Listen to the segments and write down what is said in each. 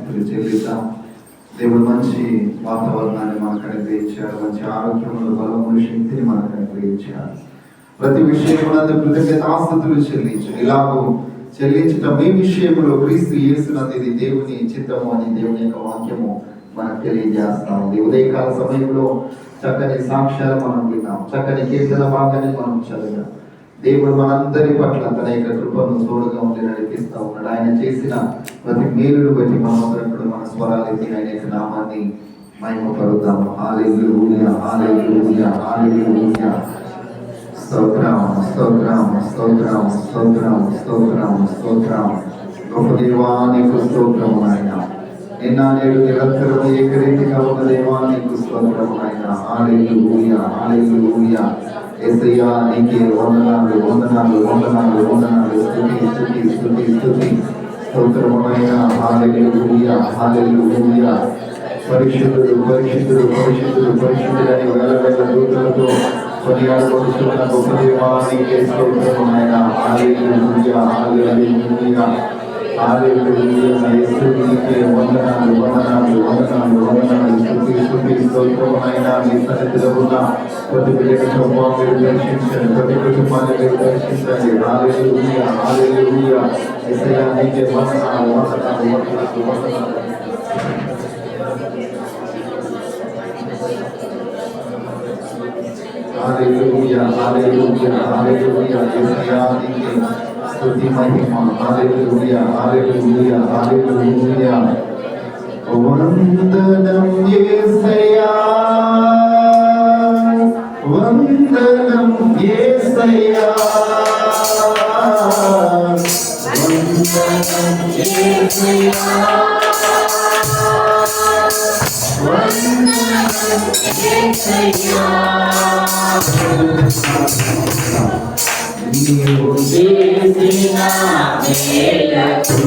కృతజ్ఞతలు చెల్లిద్దాం. దేవుడు మంచి వాతావరణాన్ని మనకు అనుగ్రహించాడు, మంచి ఆరోగ్యములు, బలములు, శక్తిని మనకు అనుగ్రహించాడు. ప్రతి విషయమునందు కృతజ్ఞతాస్తుతులు చెల్లించు. ఇలాగూ చెల్లించటం మీ విషయంలో క్రీస్తు యేసునందు ఇది దేవుని చిత్తము అని దేవుని యొక్క వాక్యము మనకు తెలియజేస్తా ఉంది. ఉదయకాల సమయంలో చక్కని సాక్ష్యాలు మనం విన్నాం, చక్కని కీర్తన భాగాన్ని మనం చదివాం. దేవుడు మనందరి పట్ల తన యొక్క కృపను తోడుగా ఉండి నడిపిస్తూ ఉన్నాడు. ఆయన చేసిన ప్రతి మేలును బట్టి మనమందరం కూడా మన స్వరాలెత్తి ఆయన యొక్క నామాన్ని మహిమపరుద్దాము. హల్లెలూయా, హల్లెలూయా, హల్లెలూయా. స్తోత్రం, స్తోత్రం, స్తోత్రం, స్తోత్రం, స్తోత్రం, స్తోత్రం. గొప్ప దేవా నీకు స్తోత్రము నాయనా. నిన్న నేడు నిరంతరము ఏకరీతిగా ఉన్న దేవా నీకు స్తోత్రము నాయనా. హల్లెలూయా, హల్లెలూయా. యేసయ్యా నీకే వందనాలు, వందనాలు, వందనాలు, వందనాలు. స్తుతి, స్తుతి, స్తుతి, స్తుతి. స్తోత్రము నాయనా. హల్లెలూయా, హల్లెలూయా. పరిశుద్ధుడు, పరిశుద్ధుడు, పరిశుద్ధుడు, పరిశుద్ధుడని వేల వేల దూతలతో కొనియాడబడుతున్న గొప్ప దేవా నీకే స్తోత్రము నాయనా. హల్లెలూయా, హల్లెలూయా, హల్లెలూయా. యేసునికి వందనాలు, వందనాలు, వందనాలు, వందనాలు. స్తుతి, స్తుతి, స్తోత్రము నాయనా. నీ సన్నిధిలో ఉన్న ప్రతి బిడ్డను మీరు దర్శించండి, ప్రతి కుటుంబాన్ని మీరు దర్శించండి. హల్లెలూయా, హల్లెలూయా. యేసయ్యా నీకే వందనాలు, వందనాలు, వందనాలు, వందనాలు. హల్లెలూయా, హల్లెలూయా, హల్లెలూయా. యేసయ్యా నీకే స్తుతి మహిమ. హల్లెలూయా, హల్లెలూయా, హల్లెలూయా. వందనం యేసయ్యా, వందనం యేసయ్యా, వందనం యేసయ్యా, వందనం యేసయ్యా. నీవు చేసిన మేలకు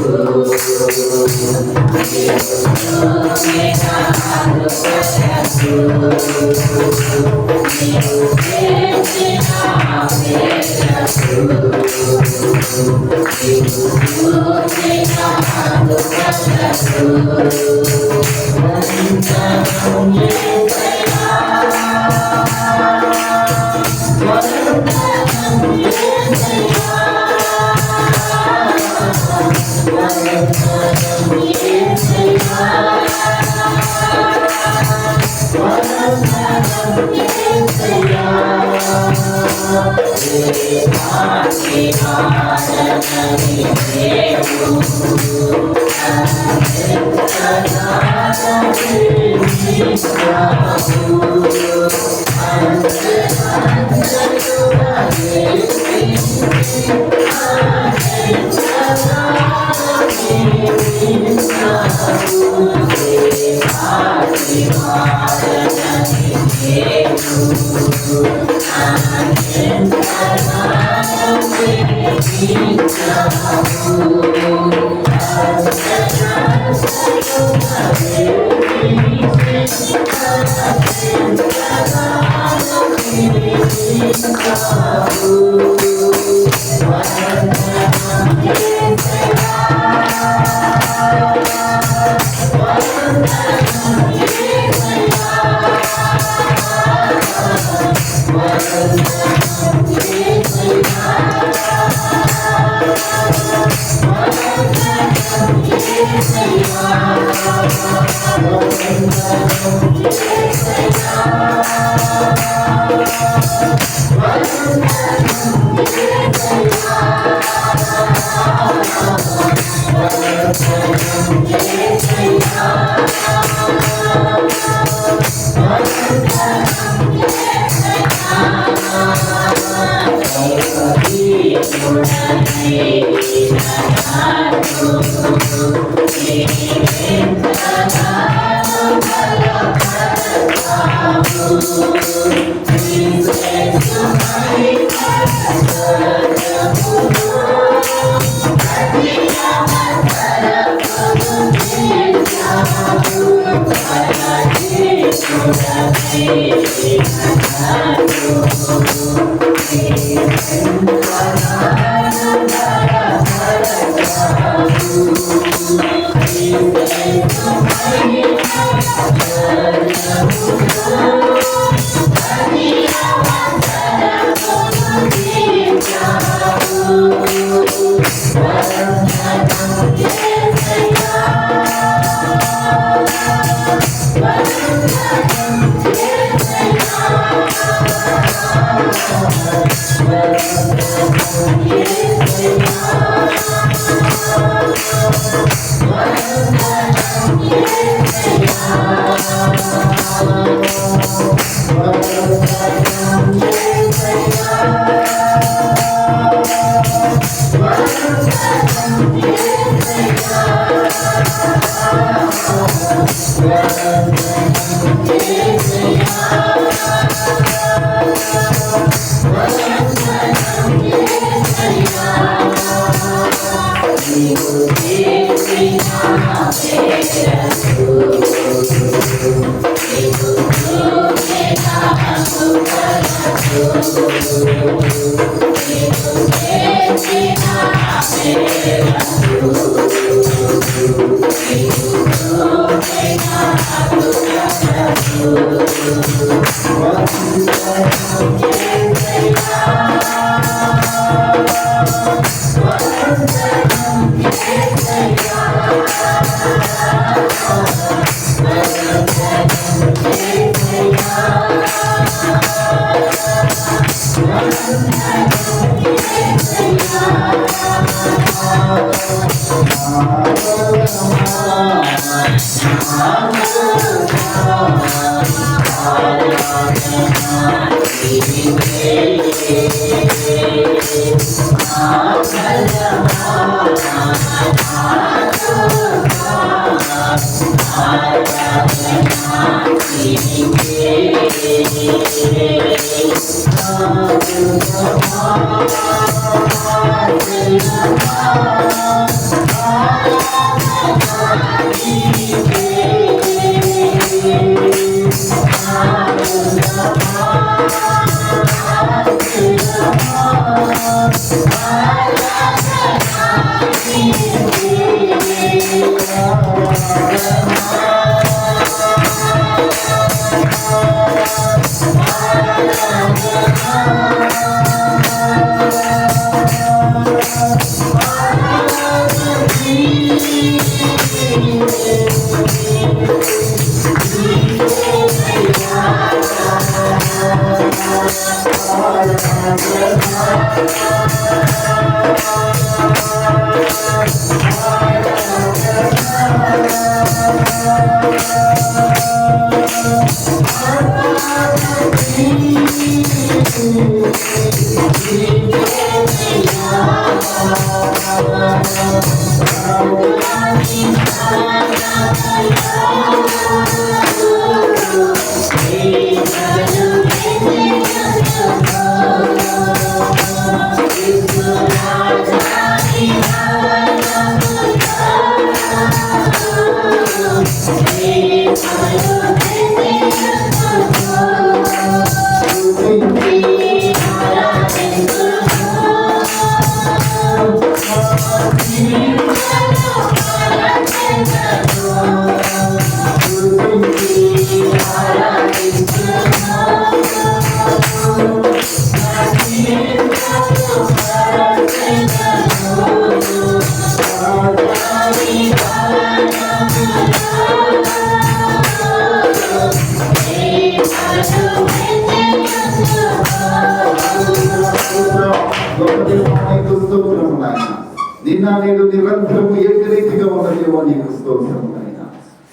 నిన్న నేడు నిరంతరము ఏకరీతిగా ఉన్న దేవా నీకు స్తోత్రం నాయన.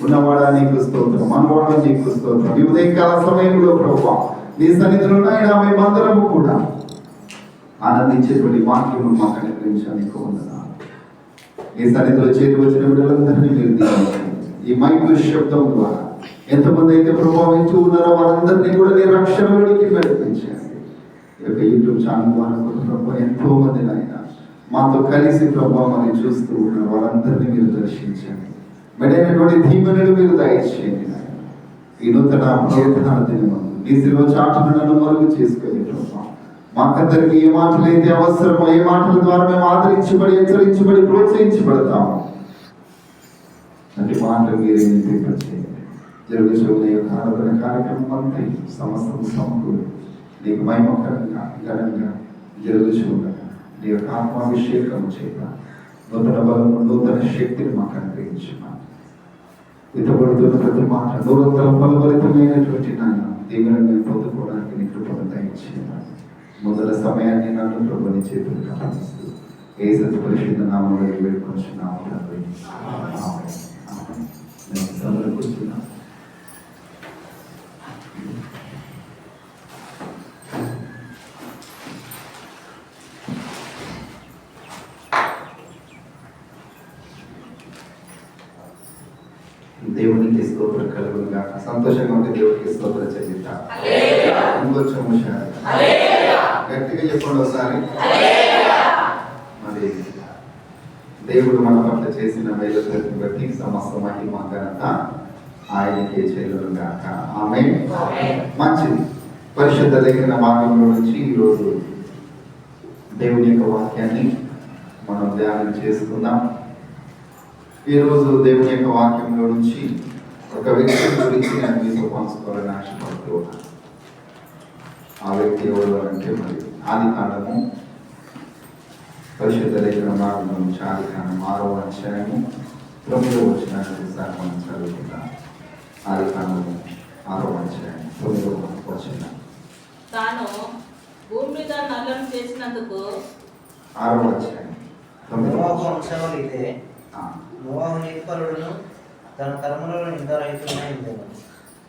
ఉన్నవాడా నీకు స్తోత్రం, మనవాడా నీకు స్తోత్రం. ఈ ఉదయకాల సమయంలో ప్రభువా నీ సన్నిధిలో నాయన మేమందరము కూడా ఆనందించేటువంటి వాక్యము మాకు అనుగ్రహించడానికి వందనాలు. నీ సన్నిధిలో చేరి వచ్చిన బిడ్డలందరినీ మీరు దీవించండి. ఈ మైకు శబ్దం ద్వారా ఎంతమంది అయితే ప్రభావించి ఉన్నారో వారందరినీ కూడా నీ రక్షణలోనికి నడిపించండి. ఈ యొక్క యూట్యూబ్ ఛానల్ ద్వారా కూడా ప్రభావ ఎంతో మంది నాయన మాతో కలిసి ప్రభావ మరి చూస్తూ ఉన్నారు, వారందరినీ మీరు దర్శించండి. మెడైనటువంటి దీవెనలు మీరు దయచేయండి నాయన. ఈ నూతన ప్రయత్నాల దినమందు నీ శిలువ చాటును నన్ను మరుగు చేసుకొని ప్రభావ మాకందరికి ఏ మాటలు అయితే అవసరమో, ఏ మాటల ద్వారా మేము ఆదరించబడి, హెచ్చరించబడి, ప్రోత్సహించబడతాము, అంటే మాట మీరే నింపింపచేయండి. జరుగుతున్న యొక్క ఆరాధన కార్యక్రమం అంతా సమస్తం సమకూరు నీకు మహిమకరంగా ఘనంగా జరుగుతుండగా నీ యొక్క ఆత్మాభిషేకం చేత నూతన బలము నూతన శక్తిని మాకు అనుగ్రహించున్నాను. విత్తబడుతున్న ప్రతి మాట నూరంతర ఫలభరితమైనటువంటి నాయన దీవెనను నేను పొందుకోవడానికి నీ కృపను దయచేయాలి. ముందర సమయాన్ని నన్ను ప్రభుని చేతులు కాపాడిస్తూ యేసు పరిశుద్ధ నామములో వేడుకొంచున్నాము తండ్రి. ఆమేన్. ఆమేన్. నేను సమర్పిస్తున్నాను. దేవునికి స్తోత్రం కలుగును గాక. సంతోషంగా ఉంటే దేవునికి స్తోత్రం చెల్లిద్దాం. ఇంకొంచెం హుషారు గట్టిగా చెప్పండి ఒకసారి. మరి దేవుడు మన పట్ల చేసిన మేలుని బట్టి సమస్త మహిమ ఘనత ఆయనకే చెల్లును గాక. ఆమేన్. మంచిది. పరిశుద్ధ లేఖన భాగంలో నుంచి ఈరోజు దేవుని యొక్క వాక్యాన్ని మనం ధ్యానం చేసుకుందాం. ఈరోజు దేవుని యొక్క వాక్యంలో నుంచి ఒక వ్యక్తి గురించి నేను మీతో పంచుకోవాలని ఆశపడుతూ ఉన్నాను. ఆ వ్యక్తి ఎవరు అంటే మరి ఆదికాండము పరిశుద్ధ లేఖన భాగంలో నుంచి ఆదికాండం 6వ అధ్యాయము 9వ వచనాన్ని మనం చదువుకుందాం. ఆదికాండము 6వ అధ్యాయం 9వ వచనం. తాను భూమి మీద నల్లను చేసినందుకు 6వ అధ్యాయం 9వ ఇదే నోవాహు నీతిపరుడును తన తరములలో నిందారహితుడై ఉండెను.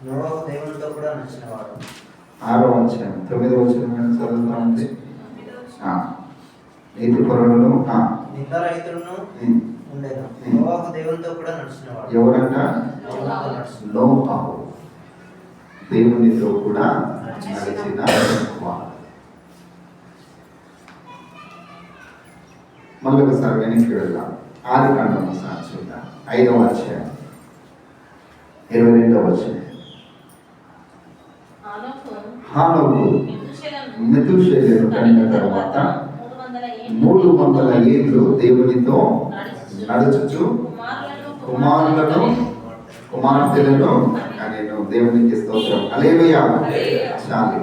నోవాహు దేవునితో కూడా నడిచినవాడు. 6వ అధ్యాయం 9వ వచనం చదువుతా ఉంది. నీతిపరుడును నిందారహితుడును ఉండెను. నోవాహు దేవునితో కూడా నడిచినవాడు. ఎవరంట? నోవాహు దేవునితో కూడా నడిచిన వాడు. మళ్ళీ ఒకసారి వెనక్కి వెళ్దాం. ఆదికాండం ఒకసారి చూద్దాం. 5వ అధ్యాయం 22వ వచనం. హానోకు మెతూషెలను కనిన తర్వాత 300 ఏళ్ళు దేవునితో నడుచుచు కుమారులను కుమార్తెలను కనెను. దేవునికి స్తోత్రం. హల్లెలూయా. చాలు.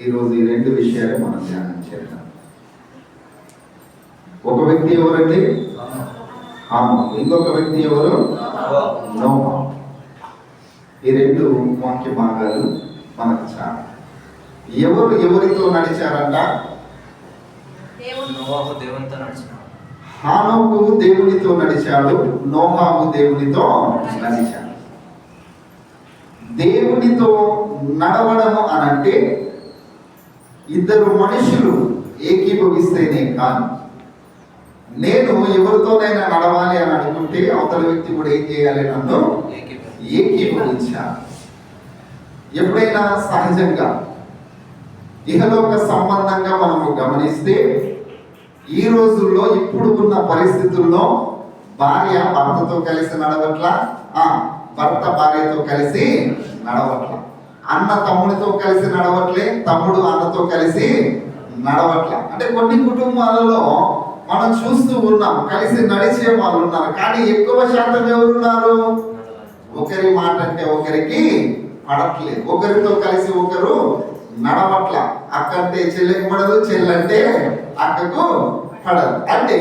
ఈరోజు ఈ రెండు విషయాలు మనం ధ్యానం చేద్దాం. ఒక వ్యక్తి ఎవరండి? హానోకు. ఇంకొక వ్యక్తి ఎవరు? నోవా. ఈ రెండు వాక్య భాగాలు మనకు చాలు. ఎవరు ఎవరితో నడిచారంట? నోవాహు దేవునితో నడిచినాడు. హానోకు దేవునితో నడిచాడు. నోహాము దేవునితో నడిచాడు. దేవునితో నడవడము అనంటే ఇద్దరు మనుషులు ఏకీభవిస్తేనే కాదు. నేను ఎవరితోనైనా నడవాలి అని అనుకుంటే అవతల వ్యక్తి కూడా ఏం చేయాలి? నన్ను ఏకీభవించాలి. ఎప్పుడైనా సహజంగా ఇహలోక సంబంధంగా మనము గమనిస్తే ఈ రోజుల్లో ఇప్పుడు ఉన్న పరిస్థితుల్లో భార్య భర్తతో కలిసి నడవట్ల, భర్త భార్యతో కలిసి నడవట్ల, అన్న తమ్ముడితో కలిసి నడవట్లే, తమ్ముడు అన్నతో కలిసి నడవట్ల. అంటే కొన్ని కుటుంబాలలో మనం చూస్తూ ఉన్నాం కలిసి నడిచే వాళ్ళు ఉన్నారు. కానీ ఎక్కువ శాతం ఎవరున్నారు? ఒకరి మాట అంటే ఒకరికి పడట్లేదు. ఒకరితో కలిసి ఒకరు నడవట్ల. అక్కంటే చెల్లెకి పడదు, చెల్లంటే అక్కకు పడదు. అంటే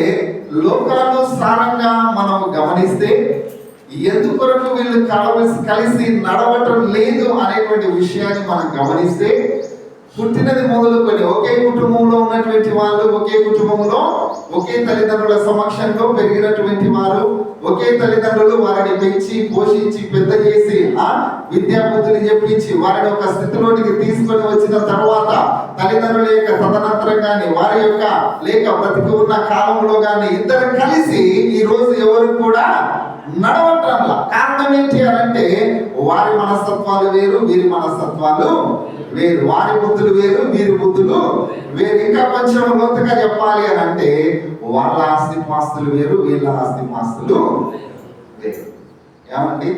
లోకానుసారంగా మనం గమనిస్తే ఎందుకొరకు వీళ్ళు కలిసి నడవటం లేదు అనేటువంటి విషయాన్ని మనం గమనిస్తే పుట్టినది మొదలుకొని ఒకే కుటుంబంలో ఉన్నటువంటి వాళ్ళు, ఒకే కుటుంబంలో ఒకే తల్లిదండ్రుల సమక్షంలో పెరిగినటువంటి వారు, ఒకే తల్లిదండ్రులు వారిని పెంచి పోషించి పెద్ద చేసి విద్యాబుద్ధులు చెప్పించి వారిని ఒక స్థితిలోనికి తీసుకొని వచ్చిన తర్వాత తల్లిదండ్రుల యొక్క తదనంతరం కానీ వారి యొక్క లేక బ్రతికి ఉన్న కాలంలో కానీ ఇద్దరు కలిసి ఈ రోజు ఎవరు కూడా నడవటంలా. కారణం ఏంటి అనంటే వారి మనస్తత్వాలు వేరు, వీరి మనస్తత్వాలు వేరు, వారి బుద్ధులు వేరు, వీరి బుద్ధులు వేరు. ఇంకా కొంచెం లోతుగా చెప్పాలి అని అంటే వాళ్ళ ఆస్తిపాస్తులు వేరు, వీళ్ళ ఆస్తిపాస్తులు వేరు. ఏమండి?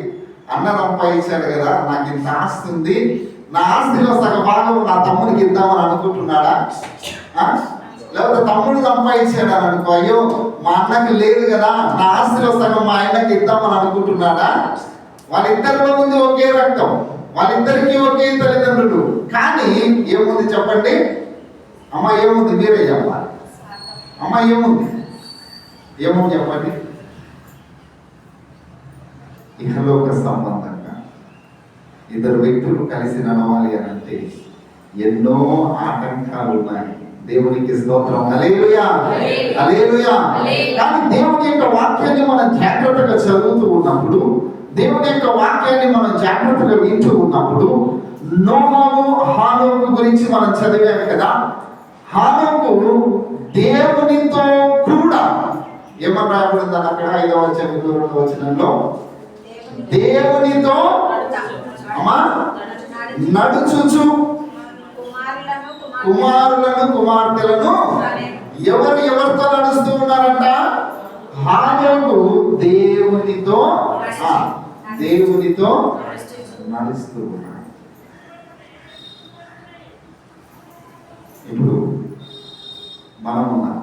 అన్న సంపాదించాడు కదా, నాకు ఇంత ఆస్తి ఉంది, నా ఆస్తిలో సగ భాగం నా తమ్ముడికి ఇద్దామని అనుకుంటున్నాడా? లేకపోతే తమ్ముడు సంపాదించాడు అని అనుకో, అయ్యో మా అన్నకి లేదు కదా, నా ఆస్తిలో సగం మా ఆయనకి ఇద్దామని అనుకుంటున్నాడా? వాళ్ళిద్దరిలో ఉంది ఒకే రక్తం, వాళ్ళిద్దరికీ ఒకే తల్లిదండ్రులు, కానీ ఏముంది చెప్పండి అమ్మ? ఏముంది? మీరే చెప్పాలి అమ్మ. ఏముంది? ఏముంది చెప్పండి? ఇహలోక సంబంధంగా ఇద్దరు వ్యక్తులు కలిసి నడవాలి అని అంటే ఎన్నో ఆటంకాలు ఉన్నాయి. దేవునికి స్తోత్రం. హల్లెలూయా, హల్లెలూయా. కానీ దేవుని యొక్క వాక్యాన్ని మనం జాగ్రత్తగా చదువుతూ ఉన్నప్పుడు, దేవుని యొక్క వాక్యాన్ని మనం జాగ్రత్తగా వింటూ ఉన్నప్పుడు, నోహు హానోకు గురించి మనం చదివాము కదా. హానోకు దేవునితో కూడా ఏమని రాయబడింది అక్కడ 5వ అధ్యాయం 2వ వచనంలో, దేవునితో అమ్మా నడుచుచు కుమారులను కుమార్తెలను ఎవరితో నడుస్తూ ఉన్నారంట? హానోకు దేవునితో నడుస్తూ ఉన్నాడు. ఇప్పుడు మనం ఉన్నాం.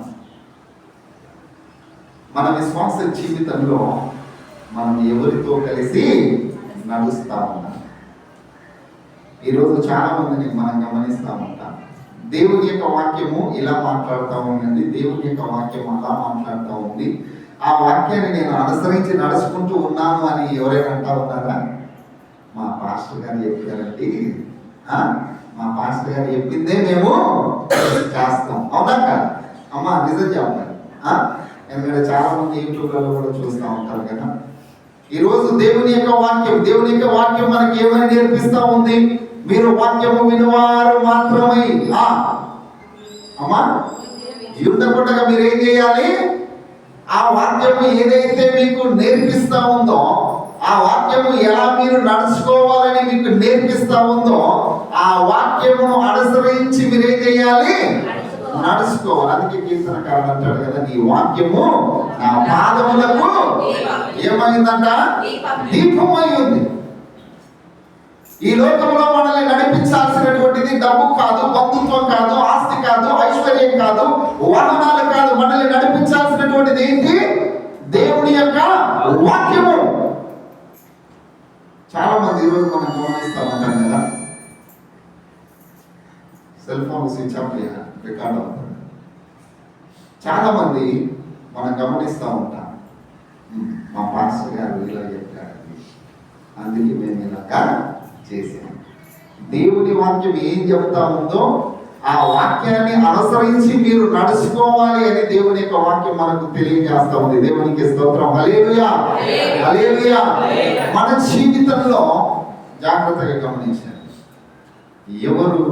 మన విశ్వాస జీవితంలో మనం ఎవరితో కలిసి నడుస్తా ఉన్నాం? ఈరోజు చాలా మందిని మనం గమనిస్తా ఉంటాం. దేవుని యొక్క వాక్యము ఇలా మాట్లాడుతూ ఉందండి, దేవుని యొక్క వాక్యం అలా మాట్లాడుతూ ఉంది. ఆ వాక్యాన్ని నేను అనుసరించి నడుచుకుంటూ ఉన్నాను అని ఎవరైనా అంటా ఉన్నారా? మా పాస్టర్ గారు చెప్పారండి, మా పాస్టర్ గారు చెప్పిందే మేము చేస్తాం. అవునా కాదు అమ్మా? నిజం చెప్పాలి. ఎందుకంటే చాలా మంది యూట్యూబ్లలో కూడా చూస్తూ ఉంటారు కదా. ఈరోజు దేవుని యొక్క వాక్యం మనకి ఏమని నేర్పిస్తా ఉంది? మీరు వాక్యము వినువారు మాత్రమే అమ్మా ఉండకుండా మీరు ఏం చేయాలి? ఆ వాక్యము ఏదైతే మీకు నేర్పిస్తా ఉందో, ఆ వాక్యము ఎలా మీరు నడుచుకోవాలని మీకు నేర్పిస్తా ఉందో, ఆ వాక్యమును అనుసరించి మీరేం చేయాలి? నడుచుకోవాలి. అందుకే కీర్తనకారుడు అంటాడు కదా, నీ వాక్యము నా పాదములకు ఏమైందంట? దీపమై ఉంది. ఈ లోకంలో మనల్ని నడిపించాల్సినటువంటిది డబ్బు కాదు, బంధుత్వం కాదు, ఆస్తి కాదు, ఐశ్వర్యం కాదు, వాహనాలు కాదు. మనల్ని నడిపించాల్సినటువంటిది ఏంటి? దేవుని యొక్క వాక్యము. చాలా మంది ఈరోజు మనం గమనిస్తా ఉంటాం కదా, cell phone switch off record అవుతుంది. చాలా మంది మనం గమనిస్తూ ఉంటాం, మా పాస్టర్ గారు ఇలా చెప్పారు, అందుకే మేము ఇలాగా చేశాం. దేవుని వాక్యం ఏం చెప్తా ఉందో ఆ వాక్యాన్ని అనుసరించి మీరు నడుచుకోవాలి అని దేవుని యొక్క వాక్యం మనకు తెలియజేస్తా ఉంది. దేవునికి స్తోత్రం. హల్లెలూయా, హల్లెలూయా. మన జీవితంలో జాగ్రత్తగా గమనించండి, ఎవరు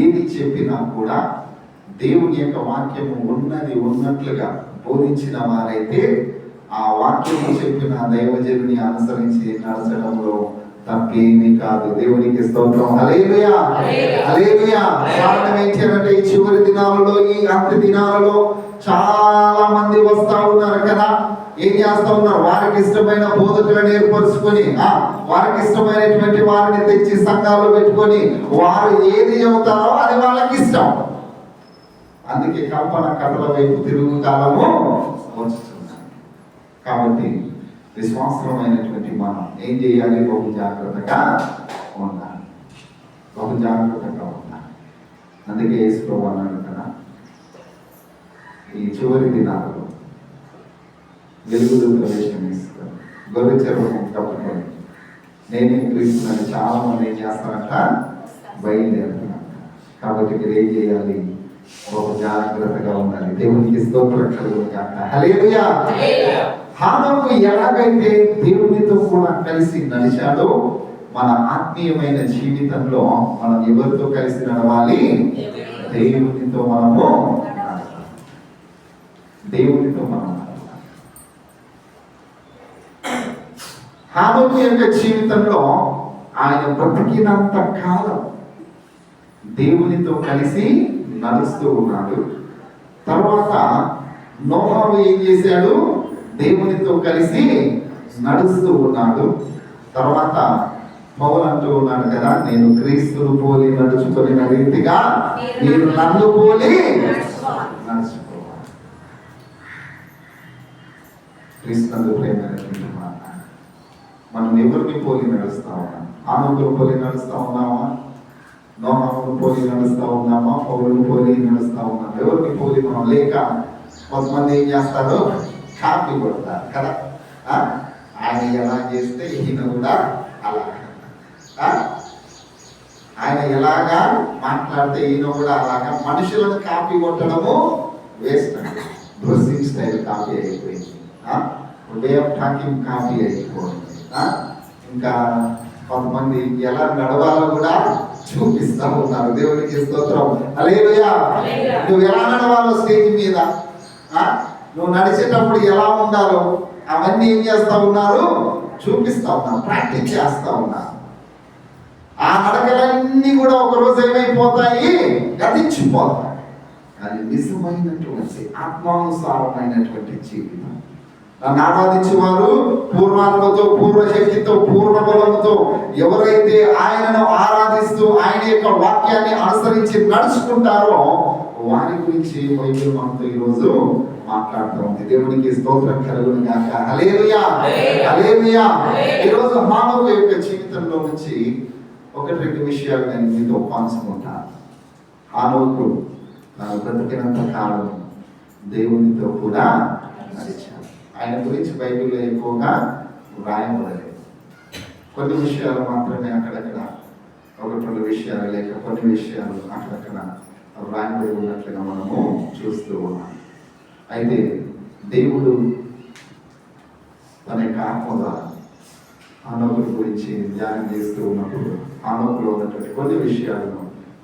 ఏది చెప్పినా కూడా దేవుని యొక్క వాక్యము ఉన్నది ఉన్నట్లుగా బోధించిన వారైతే ఆ వాక్యము చెప్పిన దైవజనుని అనుసరించి నడచడంలో తప్పేమీ కాదు. దేవునికి స్తోత్రం. హల్లెలూయా, హల్లెలూయా. కారణం ఏంటంటే ఈ చివరి దినాలలో, ఈ అంత్య దినాలలో చాలా మంది వస్తా ఉన్నారు కదా. ఏం చేస్తా ఉన్నారు? వారికి ఇష్టమైన బోధకులను ఏర్పరచుకొని, వారికి ఇష్టమైనటువంటి వారిని తెచ్చి సంఘాలు పెట్టుకొని వారు ఏది చెబుతారో అది వాళ్ళకి ఇష్టం. అందుకే కల్పన కథల వైపు తిరుగు కాలము వచ్చుతున్నారు. కాబట్టి విశ్వాసమైనటువంటి మనం ఏం చేయాలి? బహు జాగ్రత్తగా ఉండాలి, బహు జాగ్రత్తగా ఉండాలి. అందుకే యేసు ప్రభువు అన్నాడు కదా, ఈ చివరి దినాలలో వెలుగులు ప్రవేశమిస్తారు, గొర్రె చెరువు కప్పుకొని నేనే క్రీస్తుని చాలా మంది ఏం చేస్తారంట? బయలుదేరుతున్నారు. కాబట్టి మీరు ఏం చేయాలి? బహు జాగ్రత్తగా ఉండాలి. దేవునికి స్తోత్రం కలుగును గాక. హల్లెలూయా. హానోకు ఎలాగైతే దేవునితో కూడా కలిసి నడిచాడో, మన ఆత్మీయమైన జీవితంలో మనం ఎవరితో కలిసి నడవాలి? దేవునితో మనము నడవాలి. దేవునితో మనం నడవాలి. హానోకు యొక్క జీవితంలో ఆయన బ్రతికినంత కాలం దేవునితో కలిసి నడుస్తూ ఉన్నాడు. తర్వాత నోహు ఏం చేశాడు? దేవునితో కలిసి నడుస్తూ ఉన్నాడు. తర్వాత పౌలు అంటూ ఉన్నాడు కదా, నేను క్రీస్తును పోలి నడుచుకునే రీతిగా మీరు నన్ను పోలి నడుచుకోవాలి. క్రీస్తునందు ప్రేమైనటువంటి మాట. మనం ఎవరిని పోలి నడుస్తా ఉన్నాం? ఆనోకును పోలి నడుస్తా ఉన్నామా? నోహాను పోలి నడుస్తా ఉన్నామా? పౌలును పోలి నడుస్తా ఉన్నామా? ఎవరిని పోలి మనం? లేక కొంతమంది ఏం చేస్తారు? కాపీ కొడతారు కదా. ఆయన ఎలా చేస్తే ఈయన కూడా అలా, ఆయన ఎలాగా మాట్లాడితే ఈయన కూడా అలాగా. మనుషులను కాపీ కొట్టడము వేస్ట్ అండి. డ్రెస్సింగ్ స్టైల్ కాపీ అయిపోయింది, వే ఆఫ్ టాకింగ్ కాపీ అయిపోయింది. ఇంకా కొంతమంది ఎలా నడవాలో కూడా చూపిస్తా ఉన్నారు. దేవునికి స్తోత్రం. హల్లెలూయా. నువ్వు ఎలా నడవాలో స్టేజ్ మీద, నువ్వు నడిచేటప్పుడు ఎలా ఉండాలో అవన్నీ ఏం చేస్తా ఉన్నారు? చూపిస్తా ఉన్నారు, ప్రాక్టీస్ చేస్తా ఉన్నారు. ఆ నడకలన్నీ కూడా ఒకరోజు ఏమైపోతాయి? గతించిపోతాయి. అది నిజమైనటువంటి ఆత్మానుసారమైనటువంటి జీవితం. నన్ను ఆరాధించేవారు పూర్వాత్మతో, పూర్వశక్తితో, పూర్ణ బలముతో ఎవరైతే ఆయనను ఆరాధిస్తూ ఆయన యొక్క వాక్యాన్ని అనుసరించి నడుచుకుంటారో వారి గురించి బైబిల్ మనతో ఈరోజు మాట్లాడుతూ ఉంది. దేవునికి స్తోత్రం కలుగును గాక. హల్లెలూయా, హల్లెలూయా. ఈరోజు మానవ యొక్క జీవితంలో నుంచి ఒకటి రెండు విషయాలు నేను మీతో పంచుకుంటాను. హానోకు తను బ్రతికినంత కాలం దేవునితో కూడా నడిచాడు. ఆయన గురించి బైబిల్లో ఎక్కువగా వ్రాయబడలేదు. కొన్ని విషయాలు మాత్రమే అక్కడక్కడ, ఒకటి రెండు విషయాలు లేక కొన్ని విషయాలు అక్కడక్కడ వ్రాయబడి ఉన్నట్లుగా మనము చూస్తూ ఉన్నాం. అయితే దేవుడు తన యొక్క ఆత్మ ద్వారా హానోకు గురించి ధ్యానం చేస్తూ ఉన్నప్పుడు హానోకులో ఉన్నటువంటి కొన్ని విషయాలను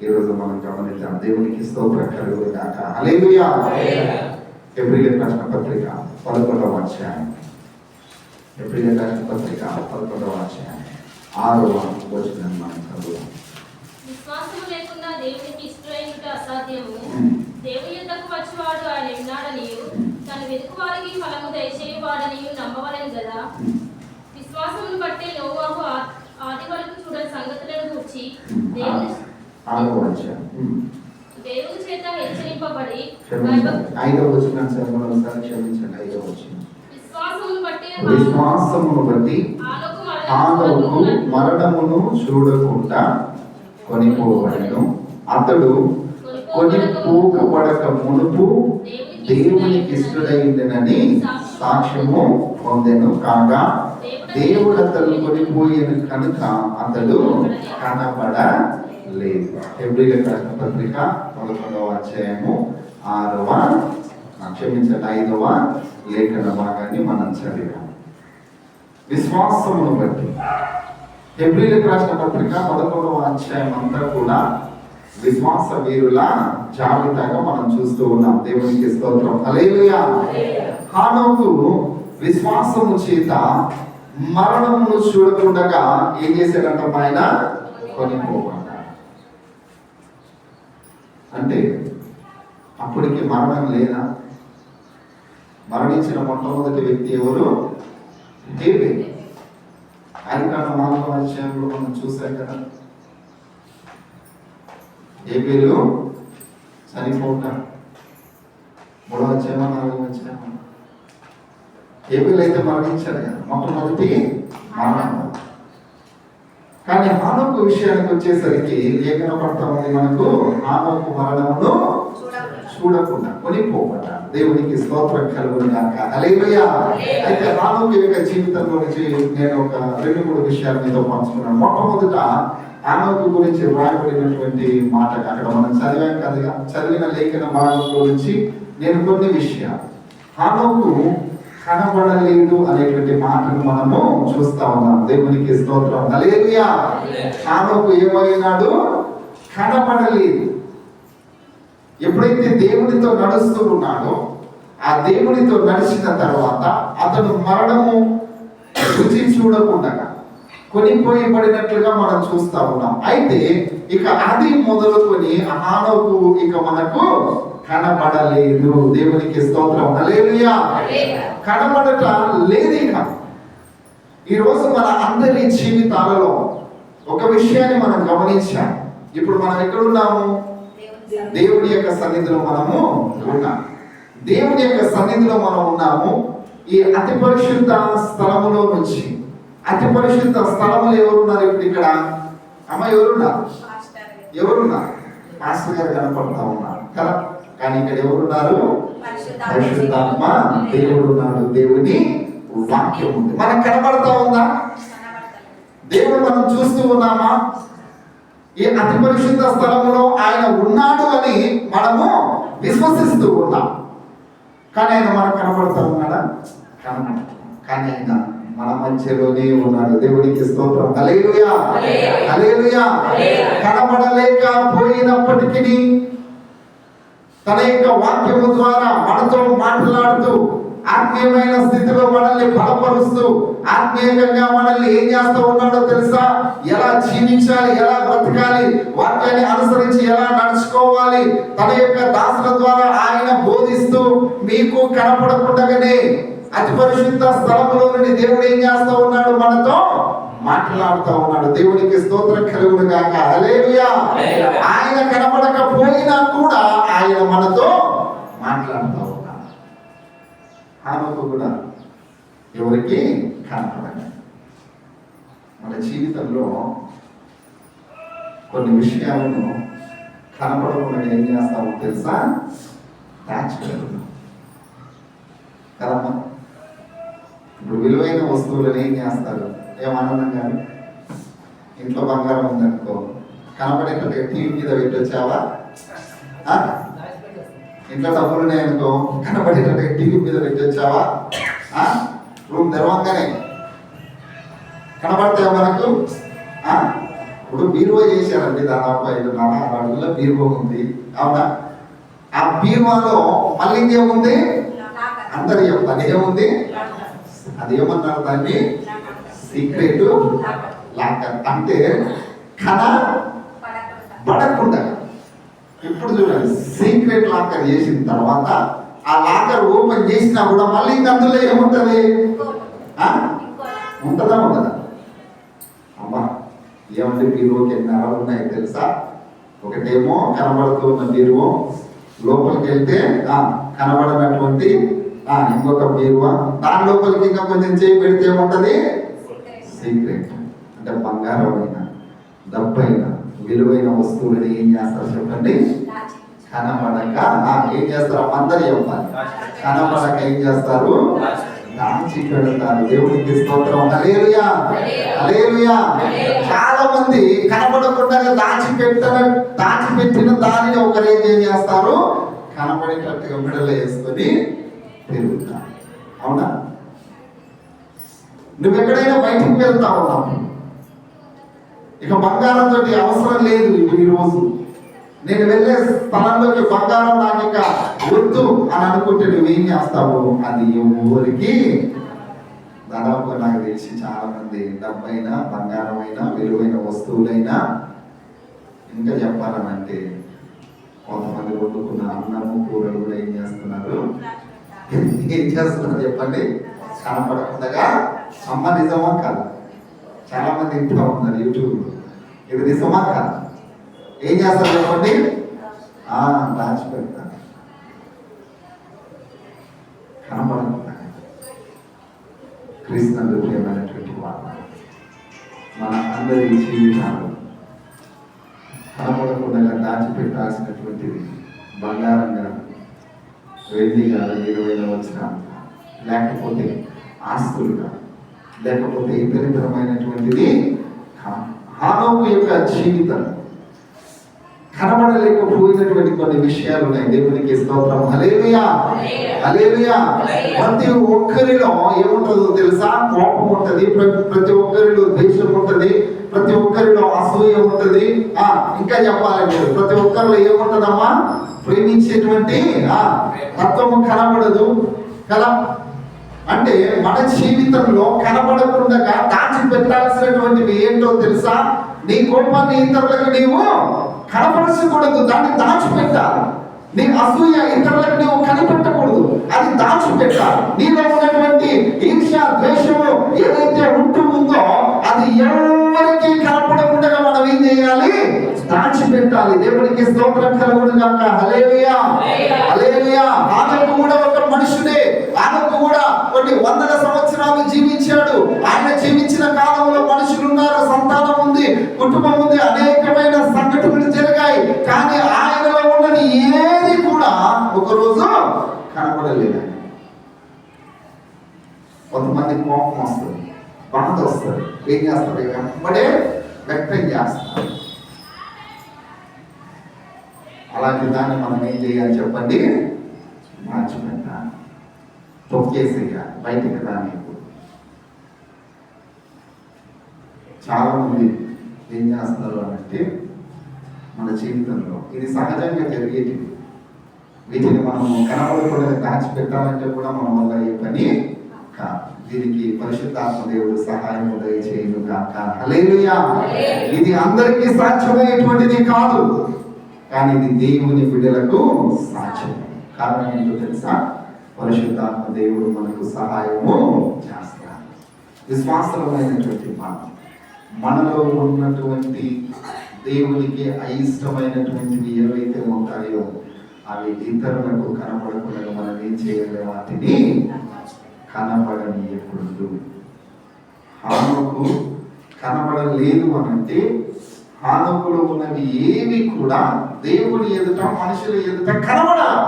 ఈరోజు మనం గమనిద్దాం. దేవునికి స్తోత్రం కలుగును గాక. హల్లెలూయా. హెబ్రీయులకు రాసిన పత్రిక 11వ అధ్యాయం, హెబ్రీయులకు రాసిన పత్రిక 11వ అధ్యాయం 6వ వచనం మనం చదువుదాం. విశ్వాసము లేకుండా దేవునికి ఇష్టమైనట అసాధ్యము. దేవుని యొద్దకు వచ్చేవాడు ఆయన విన్నాడనియు తను వెతుకువారికి ఫలము దయచేయువాడనియు నమ్మవలెను కదా. విశ్వాసమును బట్టి నోవాహు ఆది వరకు చూడని సంగతులను గూర్చి దేవుని చేత హెచ్చరింపబడి విశ్వాసమును బట్టి హానోకు మరణమును చూడకుండా కొనిపోబడెను. అతడు కొనిపోకబడక మునుపు దేవునికి ఇష్టడైందనని సాక్ష్యము పొందెను. కాగా దేవుడు అతడు కొనిపోయిన కనుక అతడు కనబడలేదు. హెబ్రీయులకు రాసిన పత్రిక 11వ అధ్యాయము 5వ లేఖన భాగాన్ని మనం చదివాం. విశ్వాసమును బట్టి హెబ్రీయులకు రాసిన పత్రిక 11వ అధ్యాయం అంతా కూడా విశ్వాస వీరుల జాబితాగా మనం చూస్తూ ఉన్నాం. దేవునికి స్తోత్రం. హల్లెలూయా. హానోకు విశ్వాసము చేత మరణమును చూడకుండా ఏం చేశాడంట? ఆయన కొనిపోబడ్డాడు. అంటే అప్పటికి మరణం లేదా? మరణించిన మొట్టమొదటి వ్యక్తి ఎవరు? హేబెలు. ఆదికాండం 4వ అధ్యాయంలో మనం చూసాం కదా, హేబెలు చనిపోక 3వ అధ్యాయం 4వ అధ్యాయం హేబెలు అయితే మరణించాడు కదా, మొట్టమొదటి మరణం. కానీ హానోకు విషయానికి వచ్చేసరికి ఏ కనపడతా ఉంది మనకు? హానోకు మరణమును చూడకుండా కొనిపోబడ్డాడు. దేవునికి స్తోత్రం కలుగును గాక. హల్లెలూయా. అయితే హానోకు యొక్క జీవితంలో నుంచి నేను ఒక 2-3 విషయాలు మీతో పంచుకున్నాను. మొట్టమొదట హానోకు గురించి వ్రాయబడినటువంటి మాట అక్కడ మనం చదివాం కదా, చదివిన లేఖన భాగంలో నుంచి నేను కొన్ని విషయాలు, హానోకు కనబడలేదు అనేటువంటి మాటను మనము చూస్తా ఉన్నాం. దేవునికి స్తోత్రం. హల్లెలూయా. హానోకు ఏమైనాడు? కనబడలేదు. ఎప్పుడైతే దేవునితో నడుస్తూ ఉన్నాడో, ఆ దేవునితో నడిచిన తర్వాత అతడు మరణము రుచి చూడకుండా కొనిపోయబడినట్లుగా మనం చూస్తా ఉన్నాం. అయితే ఇక అది మొదలుకొని హానోకు ఇక మనకు కనబడలేదు. దేవునికి స్తోత్రం. హల్లెలూయా. కనబడట లేదు. ఇక ఈరోజు మన అందరి జీవితాలలో ఒక విషయాన్ని మనం గమనించాం. ఇప్పుడు మనం ఎక్కడున్నాము? దేవుని యొక్క సన్నిధిలో మనము ఉన్నాము. దేవుని యొక్క సన్నిధిలో మనం ఉన్నాము. ఈ అతి పరిశుద్ధ స్థలములో నుంచి, అతి పరిశుద్ధ స్థలములు ఎవరున్నారు ఇప్పుడు ఇక్కడ? అమ్మ ఎవరున్నారు? ఎవరున్నారు? మాస్టర్ గారు కనపడతా ఉన్నారు కదా. కానీ ఇక్కడ ఎవరున్నారు? పరిశుద్ధాత్మ దేవుడు ఉన్నాడు. దేవుని వాక్యం ఉంది. మనకు కనపడతా ఉందా? దేవుడు మనం చూస్తూ ఉన్నామా? ఈ అతి పరిశుద్ధ స్థలములో ఆయన ఉన్నాడు అని మనము విశ్వసిస్తూ ఉన్నాం. కానీ ఆయన మనకు కనపడతా ఉన్నాడా? కానీ ఆయన మన మధ్యలోనే ఉన్నాడు. దేవుడికి స్తోత్రం. హల్లెలూయా, హల్లెలూయా. కనపడలేకపోయినప్పటికీ తన యొక్క వాక్యము ద్వారా మనతో మాట్లాడుతూ, ఆత్మీయమైన స్థితిలో మనల్ని బలపరుస్తూ, ఆత్మీయంగా మనల్ని ఏం చేస్తూ ఉన్నాడో తెలుసా? ఎలా జీవించాలి, ఎలా బ్రతకాలి, వాక్యాన్ని అనుసరించి ఎలా నడుచుకోవాలి, తన యొక్క దాసుల ద్వారా ఆయన బోధిస్తూ మీకు కనపడకుండానే అతి పరిశుద్ధ స్థలములో నుండి దేవుడు ఏం చేస్తూ ఉన్నాడు? మనతో మాట్లాడుతూ ఉన్నాడు. దేవునికి స్తోత్రం కలుగును గాక. హల్లెలూయా. ఆయన కనపడకపోయినా కూడా ఆయన మనతో మాట్లాడుతూ ఉన్నాడు. హానోకు కూడా ఎవరికి కనపడదు. మన జీవితంలో కొన్ని విషయాలను కనపడకుండా ఏం చేస్తామో తెలుసా? దాచిపెడతాం కదమ్మా. ఇప్పుడు విలువైన వస్తువులను ఏం చేస్తారు? ఏమన్నదం కాదు. ఇంట్లో బంగారం ఉందనుకో, కనపడేటట్టుగా టీవీ మీద పెట్టొచ్చావా? ఇంట్లో డబ్బులు ఉన్నాయనుకో, కనపడేటట్టుగా టీవీ మీద పెట్టొచ్చావా? రూమ్ తెరవంగానే కనపడతాయా మనకు? ఇప్పుడు బీరువా చేశారండి, దాదాపు 5.5 అడుగుల బీరువా ఉంది, అవునా? ఆ బీరువాలో మళ్ళీ ఇంకేముంది? అందరు చెప్పాలి ఏముంది? అది ఏమన్నారు దాన్ని? Secret locker. అంటే కనబడకుండా. ఇప్పుడు చూడండి, సీక్రెట్ లాకర్ చేసిన తర్వాత ఆ లాకర్ ఓపెన్ చేసినా కూడా మళ్ళీ అందులో ఏముంటది? ఉంటుందా ఉండదా? అమ్మా ఏమంటే బీరువోకి ఎన్ని అరలు ఉన్నాయి తెలుసా? ఒకటేమో కనబడుతూ ఉన్న బీరువో, లోపలికి వెళ్తే కనబడనటువంటి ఇంకొక బీరువా, దాని లోపలికి ఇంకా కొంచెం చేయి పెడితే ఏముంటది? సీక్రెట్. అంటే బంగారం అయినా, డబ్బైనా, విలువైన వస్తువులని ఏం చేస్తారు చెప్పండి? కనబడక ఏం చేస్తారు? అందరు చెప్పాలి. కనబడక ఏం చేస్తారు? దాచి పెడతారు. దేవునికి స్తోత్రం. హల్లెలూయా, హల్లెలూయా. చాలా మంది కనబడకుండా దాచిపెట్టిన దానిని ఒకరు ఏం చేస్తారు? కనబడేటట్టుగా మెడలో వేసుకొని తిరుగుతారు. అవునా? నువ్వు ఎక్కడైనా బయటికి వెళ్తా ఉన్నావు, ఇక బంగారంతో అవసరం లేదు. ఇప్పుడు ఈరోజు నేను వెళ్ళే స్థలంలోకి బంగారం నాకు ఇక వద్దు అని అనుకుంటే నువ్వేం చేస్తావు? అది ఎవరికి? దాదాపు నాకు తెలిసి చాలా మంది డబ్బైనా, బంగారమైనా, విలువైన వస్తువులైనా, ఇంకా చెప్పాలనంటే కొంతమంది వండుకున్న అన్నము, కూరలు కూడా ఏం చేస్తున్నారు? చెప్పండి? కనపడకుండా. అమ్మ నిజమా కాదు? చాలా మంది ఇంట్లో ఉన్నారు యూట్యూబ్లో. ఇది నిజమా కాదు? ఏం చేస్తారు చెప్పండి? దాచి పెడతారు కనపడకుండా. క్రీస్తునందు ప్రియమైనటువంటి వాళ్ళు, మన అందరి జీవితాలు కనపడకుండా దాచిపెట్టాల్సినటువంటిది బంగారంగా, వెండిగా, విలువైన వచ్చిన, లేకపోతే ఆస్తులుగా, లేకపోతే ఇతరితరమైనటువంటిది. హానోకు యొక్క జీవితం కనబడలేకపోయినటువంటి కొన్ని విషయాలు ఉన్నాయి. దేవునికి స్తోత్రం. హల్లెలూయా, హల్లెలూయా. ప్రతి ఒక్కరిలో ఏముంటుందో తెలుసా? కోపం ఉంటది, ప్రతి ఒక్కరిలో ద్వేషం ఉంటది, ప్రతి ఒక్కరిలో అసూయ ఉంటది. ఇంకా చెప్పాలంటే ప్రతి ఒక్కరిలో ఏముంటదమ్మా? ప్రేమించేటువంటి తత్వము కనబడదు కదా. అంటే మన జీవితంలో కనబడకుండా దాచిపెట్టాల్సినటువంటివి ఏంటో తెలుసా? నీ కోపాన్ని ఇతరులకు నీవు కనపరచకూడదు, దాన్ని దాచిపెట్టాలి. నీ అసూయ ఇతరులకు నీవు కనిపెట్టకూడదు, అది దాచిపెట్టాలి. నీలో ఉన్నటువంటి ఈర్ష్య, ద్వేషము ఏదైతే ఉంటుందో అది ఎవరికి కనపడకుండా మనం ఏం చేయాలి? దాచిపెట్టాలి. దేవునికి స్తోత్రం కలుగును గాక. హల్లెలూయా, హల్లెలూయా. ఆమెకు కూడా ఒక మనుషుడే. ఆమెకు కూడా కొన్ని వందల సంవత్సరాలు జీవించాడు. ఆయన జీవించిన కాలంలో మనుషులు ఉన్నారు, సంతానం ఉంది, కుటుంబం ఉంది, అనేకమైన సంఘటనలు జరిగాయి. కానీ ఆయనలో ఉన్నది ఏది కూడా ఒకరోజు కనబడలేదు. కొంతమంది కోపం వస్తుంది, బాధ వస్తుంది, ఏం చేస్తారు? వెంబడే వ్యక్తం చేస్తారు. అలాంటి దాన్ని మనం ఏం చేయాలి చెప్పండి? మార్చిపెట్టాలి, తొక్కేసేయాలి, బయటికి రానివ్వకూడదు. చాలా మంది ఏం చేస్తారు అంటే మన జీవితంలో ఇది సహజంగా జరిగేది. వీటిని మనం కనబడకుండా దాచిపెట్టాలంటే కూడా మన వల్ల ఏ పని కాదు. దీనికి పరిశుద్ధాత్మ దేవుడు సహాయం దయచేయును గాక. హల్లెలూయా. ఇది అందరికీ సాధ్యమయ్యేటువంటిది కాదు, కానీ ఇది దేవుని బిడ్డలకు సాధ్యం. కారణం ఏంటో తెలుసా? పరిశుద్ధాత్మ దేవుడు మనకు సహాయము చేస్తాడు. విశ్వాసమైనటువంటి మనలో ఉన్నటువంటి దేవునికి అయిష్టమైనటువంటివి ఏవైతే ఉంటాయో అవి ఇతరులకు కనపడకుండా మనం ఏం చేయాలి? వాటిని కనపడనీయకూడదు. హానోకు కనబడలేదు అనంటే హానోకులో ఉన్నవి ఏవి కూడా దేవుడి ఎదుట, మనుషుల ఎదుట కనబడాలి.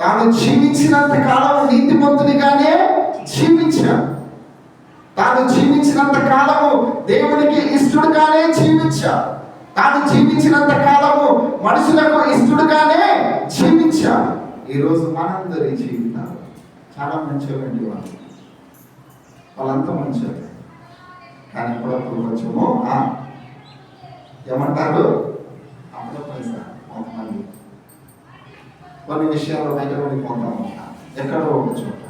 తాను జీవించినంత కాలం నీతిమంతునిగానే జీవించాడు. తాను జీవించినంత కాలము దేవునికి ఇష్టడుగానే జీవించాడు. తాను జీవించినంత కాలము మనుషులకు ఇష్టడుగానే జీవించాడు. ఈరోజు మనందరి జీవితాలు చాలా మంచివంటి వాళ్ళంతా మంచివారు, కానీ ఎప్పుడప్పుడు కొంచెము ఏమంటారు? అప్పుడప్పుడు సార్ కొంతమంది కొన్ని విషయాలు బయటపడిపోతా ఉంటాం, ఎక్కడో ఒక చోట.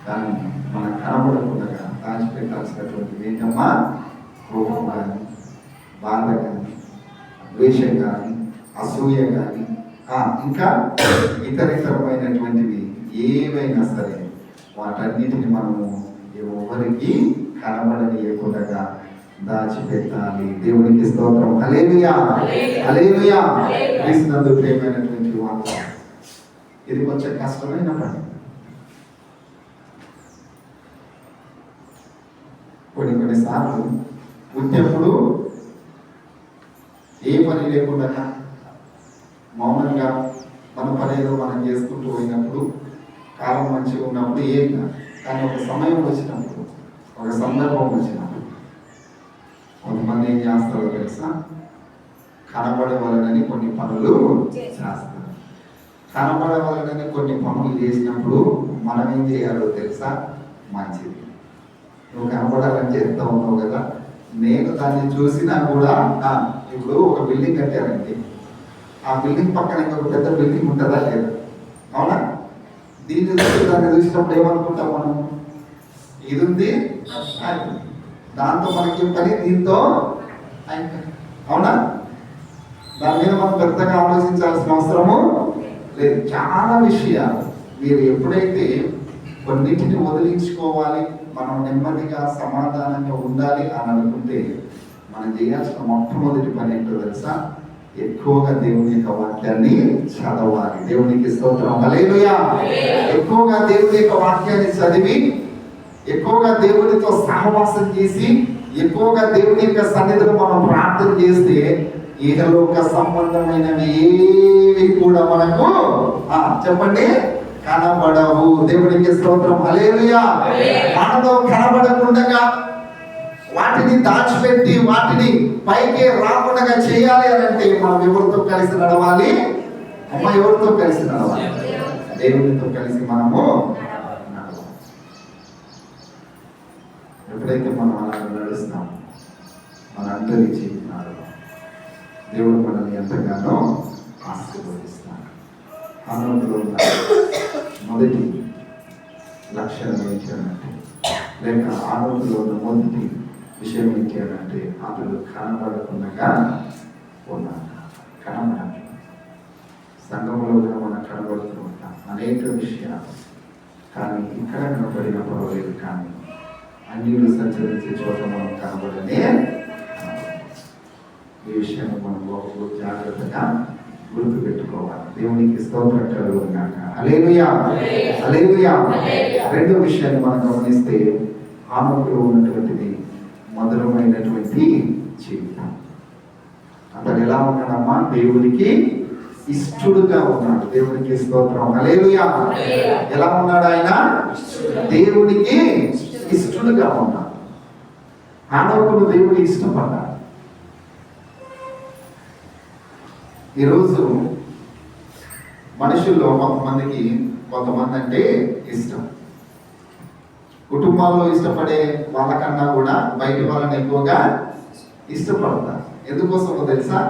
కానీ మనం కనబడకుండా దాచిపెట్టాల్సినటువంటిది ఏంటమ్మా? కోపం కానీ, బాధ కానీ, ద్వేషం కానీ, అసూయ కానీ, ఇంకా ఇతరమైనటువంటివి ఏవైనా సరే వాటన్నిటిని మనము ఎవరికి కనబడనీయకుండా దాచిపెట్టాలి. దేవునికి స్తోత్రం. హల్లెలూయా, హల్లెలూయా. క్రీస్తునందు ప్రియమైనటువంటి వాళ్ళు, ఇది కొంచెం కష్టమైన పని. కొన్నిసార్లు పుట్టినప్పుడు ఏ పని లేకుండా మౌనంగా మన పని ఏదో మనం చేసుకుంటూ పోయినప్పుడు, కాలం మంచిగా ఉన్నప్పుడు ఏం కాదు. కానీ ఒక సమయం వచ్చినప్పుడు, ఒక సందర్భం వచ్చినప్పుడు కొంతమంది ఏం చేస్తారో తెలుసా? కనబడవలనని కొన్ని పనులు చేస్తారు. కనబడవలనని కొన్ని పనులు చేసినప్పుడు మనం ఏం చేయాలో తెలుసా? మంచిది. నువ్వు కనబడాలని చేస్తూ ఉన్నావు కదా, నేను దాన్ని చూసినా కూడా ఇప్పుడు ఒక బిల్డింగ్ కట్టారండి, ఆ బిల్డింగ్ పక్కన ఇంకొక పెద్ద బిల్డింగ్ ఉంటుందా లేదా? అవునా? దీన్ని చూసి దాన్ని చూసినప్పుడు ఏమనుకుంటాం మనం? ఇది ఉంది, దాంతో మనకి పని, దీంతో అవునా? దాని మీద మనం పెద్దగా ఆలోచించాల్సిన అవసరము లేదు. చాలా విషయాలు మీరు ఎప్పుడైతే కొన్నిటిని వదిలించుకోవాలి, మనం నెమ్మదిగా సమాధానంగా ఉండాలి అని అనుకుంటే మనం చేయాల్సిన మొట్టమొదటి పని ఏంటో తెలుసా? ఎక్కువగా దేవుని యొక్క వాక్యాన్ని చదవాలి. దేవునికి స్తోత్రం. హల్లెలూయా. ఎక్కువగా దేవుని యొక్క వాక్యాన్ని చదివి, ఎక్కువగా దేవునితో సహవాసం చేసి, ఎక్కువగా దేవుని యొక్క సన్నిధిలో మనం ప్రార్థన చేస్తే ఇహలోక సంబంధమైనవి ఏవి కూడా మనకు చెప్పండి కనబడవు. దేవునికి స్తోత్రం. హల్లెలూయా. మనలో కనబడకుండా వాటిని దాచిపెట్టి వాటిని పైకి రాకుండా చేయాలి అని అంటే మనం ఎవరితో కలిసి నడవాలి? ఎవరితో కలిసి నడవాలి? దేవునితో కలిసి మనము నడవాలి. ఎప్పుడైతే మనం అలా నడుస్తాం, మనందరి జీవితాలు దేవుడు మనల్ని ఎంతగానో ఆశీర్వదిస్తాడు. ఆనందంలో ఉన్న మొదటి లక్షణం ఏంటంటే, లేక ఆనందంలో ఉన్న మొదటి విషయం ఏంటంటే, అతడు కనబడకుండా ఉన్నాడు. కనబడాలి. సంఘంలో కూడా మనం కనబడుతూ ఉంటాం అనేక విషయాలు, కానీ ఇక్కడ కనబడిన పర్వాలేదు, కానీ అన్యులు సంచరించే చోట మనం కనబడనే. ఈ విషయాన్ని మనం బాబు జాగ్రత్తగా గుర్తుపెట్టుకోవాలి. దేవునికి స్తోత్రం కలుగుగాక. హల్లెలూయా, హల్లెలూయా. రెండో విషయాన్ని మనం గమనిస్తే హానోకులో ఉన్నటువంటిది మధురమైనటువంటి జీవితం. అతడు ఎలా ఉన్నాడమ్మా? దేవునికి ఇష్టడుగా ఉన్నాడు. దేవునికి స్తోత్రం. హల్లెలూయా. ఎలా ఉన్నాడు ఆయన? దేవునికి ఇష్టడుగా ఉన్నాడు. హానోకును దేవుడు ఇష్టపడ్డాడు. ఈరోజు మనుషుల్లో కొంతమంది అంటే ఇష్టం. కుటుంబాల్లో ఇష్టపడే వాళ్ళకన్నా కూడా బయట వాళ్ళని ఎక్కువగా ఇష్టపడతారు. ఎందుకోసమో తెలుసా?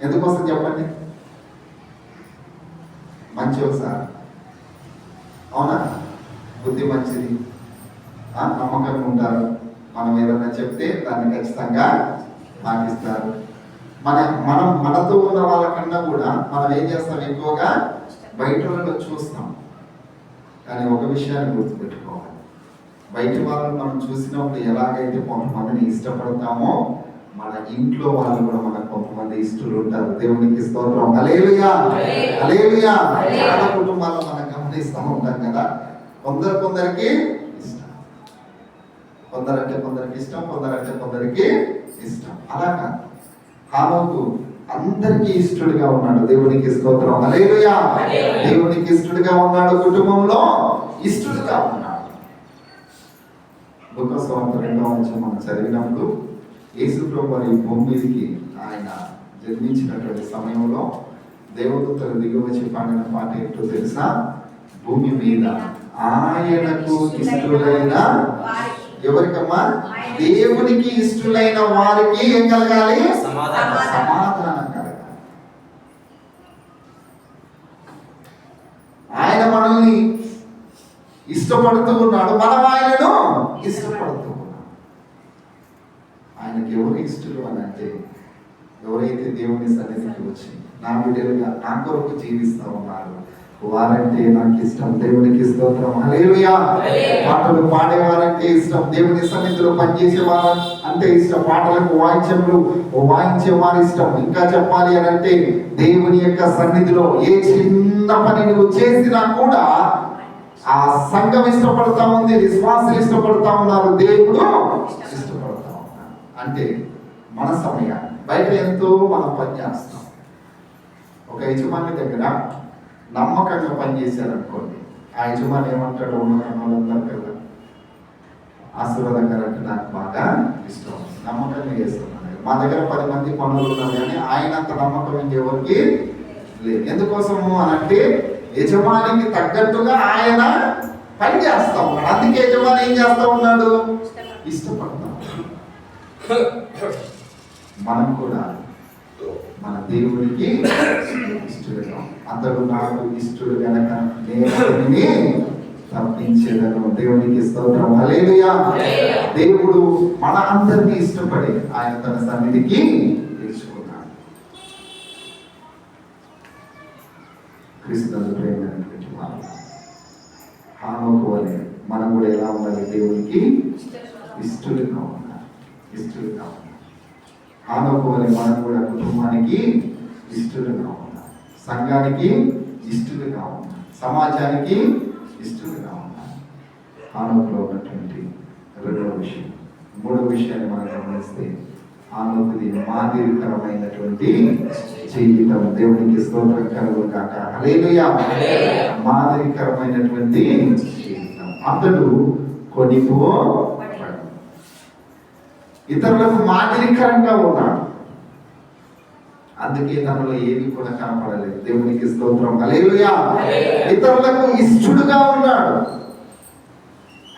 ఎందుకోసం చెప్పండి. మంచిగా సార్, అవునా? బుద్ధి మంచిది, నమ్మకంగా ఉంటారు. మనం ఏదైనా చెప్తే దాన్ని ఖచ్చితంగా పాటిస్తారు. మనతో ఉన్న వాళ్ళకన్నా కూడా మనం ఏం చేస్తాం? ఎక్కువగా బయట వాళ్ళలో చూస్తాం. కానీ ఒక విషయాన్ని గుర్తుపెట్టుకోవాలి, బయట వాళ్ళని మనం చూసినప్పుడు ఎలాగైతే కొంతమందిని ఇష్టపడతామో మన ఇంట్లో వాళ్ళు కూడా మనకు కొంతమంది ఇష్టలు ఉంటారు. దేవునికి స్తోత్రం. హల్లెలూయా, హల్లెలూయా. చాలా కుటుంబాల్లో మనం గమనిస్తూ ఉంటాం కదా, కొందరికి ఇష్టం, కొందరికి ఇష్టం, కొందరికి ఇష్టం. అలా కాదు, హానోకు అందరికీ ఇష్టడుగా ఉన్నాడు. దేవునికి స్తోత్రం. హల్లెలూయా. దేవునికి ఇష్టడుగా ఉన్నాడు, కుటుంబంలో ఇష్టడుగా ఉన్నాడు. లూకా సువార్త 2వ అధ్యాయం మనం చదివినప్పుడు యేసు ప్రభువు వారి భూమి మీదకి ఆయన జన్మించినటువంటి సమయంలో దేవదూతలు దిగివచ్చి పాడిన పాట ఏంటో తెలుసా? భూమి మీద ఆయనకు ఇష్టలైన ఎవరికమ్మా? దేవునికి ఇష్టలైన వారికి ఏం కలగాలి? సమాధానం కలగాలి. ఆయన మనల్ని ఇష్టపడుతూ ఉన్నాడు, మనం ఆయనను ఇష్టపడుతూ ఉన్నాం. ఆయనకి ఎవరు ఇష్టలు అని అంటే, ఎవరైతే దేవుని సన్నిధికి వచ్చి నా బిడ్డలుగా నా కొరకు జీవిస్తూ ఉన్నారు వారంటే నాకు ఇష్టం. దేవునికి స్తోత్రం. హల్లెలూయా. పాటలు పాడేవారంటే ఇష్టం. దేవుని సన్నిధిలో పనిచేసేవారు అంటే ఇష్టం. పాటలకు వాయించేవారు ఇష్టం. ఇంకా చెప్పాలి అని అంటే దేవుని యొక్క సన్నిధిలో ఏ చిన్న పని నువ్వు చేసినా కూడా ఆ సంఘం ఇష్టపడతా ఉంది, విశ్వాసులు ఇష్టపడతా ఉన్నారు, దేవుడు ఇష్టపడతా ఉన్నారు. అంటే మన సమయాన్ని బయట ఎంతో మనం పనిచేస్తాం. ఒక యజమాని దగ్గర నమ్మకంగా పనిచేశారనుకోండి, ఆ యజమాని ఏమంటాడు? ఉన్నతంగా కదా, ఆశీర్వాదంగా అంటే నాకు బాగా ఇష్టం, నమ్మకంగా చేస్తున్నాను. మా దగ్గర 10 మంది పనులు ఉన్నారు కానీ ఆయన అంత నమ్మకం ఇంకెవరికి లేదు. ఎందుకోసము అని అంటే యజమానికి తగ్గట్టుగా ఆయన పని చేస్తా ఉన్నాడు. అందుకే యజమాని ఏం చేస్తా ఉన్నాడు? ఇష్టపడతాం. మనం కూడా మన దేవునికి ఇష్టడుగా, అతడు నాకు ఇష్టడు గనక నేను తప్పించేదను. దేవునికి స్తోత్రం. హల్లెలూయా. దేవుడు మన అందరినీ ఇష్టపడి ఆయన తన సన్నిధికి తీసుకున్నాడు. క్రీస్తునందు ప్రేమైనటువంటి వాళ్ళు హానోకు వలె మనం కూడా ఎలా ఉండాలి? దేవునికి ఇష్టడుగా ఉండాలి, ఇష్టడుగా ఉండాలి. హానోకు వలె మనం కూడా కుటుంబానికి ఇష్టడుగా ఉండాలి, సంఘానికి ఇష్టడుగా ఉండాలి, సమాజానికి ఇష్టడుగా ఉండాలి. హానోకులో ఉన్నటువంటి రెండవ విషయం. మూడవ విషయాన్ని మనం గమనిస్తే హానోకుది మాదిరికరమైనటువంటి జీవితం. దేవునికి స్తోత్రం కలుగుగాక. హల్లెలూయా. మాదిరికరమైనటువంటి జీవితం. అతడు కొనిపోబడడు, ఇతరులకు మాదిరికరంగా ఉన్నాడు. అందుకే తనలో ఏవి కూడా కనపడలేదు. దేవునికి స్తోత్రం. హల్లెలూయా. ఇతరులకు ఇష్టడుగా ఉన్నాడు.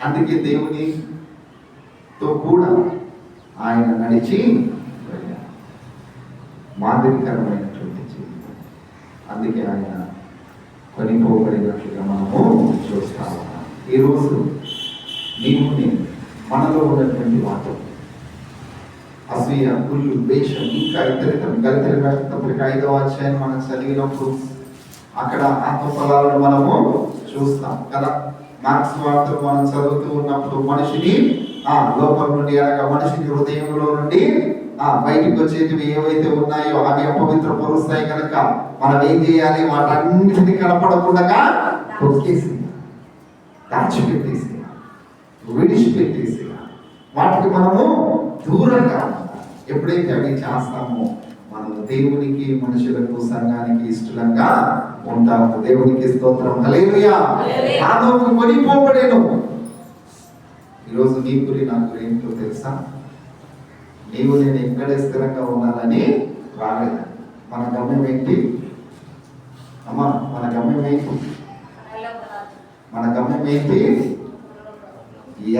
అందుకే దేవునితో కూడా ఆయన నడిచి మాదిరికరమైనటువంటి జీవితం. అందుకే ఆయన కొనిపోబడినట్లుగా మనము చూస్తా ఉన్నాం. ఈరోజు నీవు మనలో ఉన్నటువంటి వాటి అసూయ, కుళ్ళు, ద్వేషం, ఇంకా ఇతరితరం గలితర పత్రిక 5వ అధ్యాయం మనం చదివినప్పుడు అక్కడ ఆత్మఫలాలను మనము చూస్తాం కదా. మార్క్స్ వార్తలు మనం చదువుతూ ఉన్నప్పుడు మనిషిని లోపల నుండి అనగా మనిషిని హృదయంలో నుండి బయటికి వచ్చేటివి ఏవైతే ఉన్నాయో అవి అపవిత్రపరుస్తాయి కనుక మనం ఏం చేయాలి? వాటన్నిటిని కనపడకుండా తొక్కేసి, దాచిపెట్టేసి, విడిచిపెట్టేసి వాటికి మనము దూరంగా ఉండాలి. ఎప్పుడైతే అవి చేస్తామో మనము దేవునికి, మనుషులకు, సంఘానికి ఇష్టంగా ఉంటాము. దేవునికి స్తోత్రం. హల్లెలూయా. ఆనోకు కొనిపోబడేను. ఈరోజు నీ గురి నా గురి ఏంటో తెలుసా? నీవు నేను ఎక్కడే స్థిరంగా ఉండాలని రాలేదు. మన గమ్యం ఏంటి అమ్మా? మన గమ్యం ఏంటి? మన గమ్యం ఏంటి?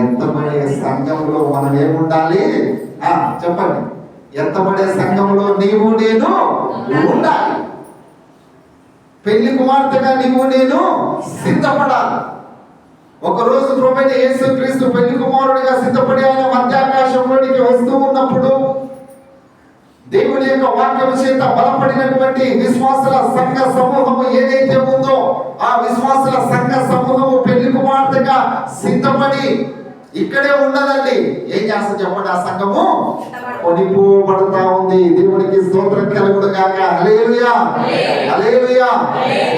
ఎత్తబడే సంఘంలో మనం ఏముండాలి? చెప్పండి. ఎత్తబడే సంఘంలో నీవు నేను ఉండాలి. పెళ్లి కుమార్తెగా నీవు నేను సిద్ధపడాలి. ఒకరోజు ప్రభువైన యేసుక్రీస్తు పెళ్లి కుమారుడిగా సిద్ధపడి ఆయన మధ్యాకాశంలోనికి వస్తూ ఉన్నప్పుడు దేవుని యొక్క వాక్యం చేత బలపడినటువంటి విశ్వాసుల సంఘ సమూహము ఏదైతే ఉందో ఆ విశ్వాసుల సంఘ సమూహము పెళ్లి కుమార్తెగా సిద్ధపడి ఇక్కడే ఉండదండి. ఏం చేస్తా చెప్పండి? ఆ సంఘము కొనిపోబడతా ఉంది. దేవునికి స్తోత్రం కలుగును గాక. హల్లెలూయా, హల్లెలూయా.